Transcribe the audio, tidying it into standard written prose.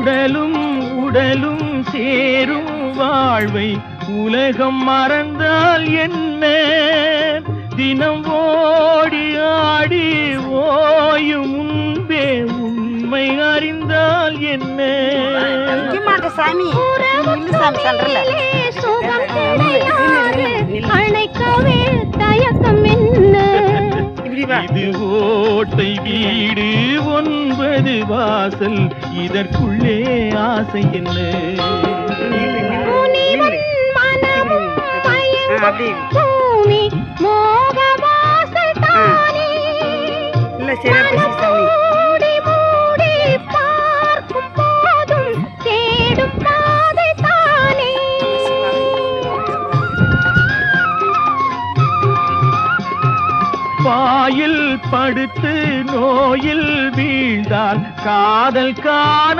உடலும் உடலும் சேரும் வாழ்வை உலகம் மறந்தால் என்ன? தினம் ஓடி ஆடி ஓயும் முன்பே உண்மை அறிந்தால் என்ன? அணைக்கவே தயக்கம் என்ன? இது ஓட்டை வீடு 9 வாசல், இதற்குள்ளே ஆசை என்ன? பூமி மோக வாசல் தானே, மூடி மூடி பார்க்கும் போதும் தேடும் பாதை தானே. பாயில் படுத்து நோயில் வீழ்ந்தால் காதல் காணல்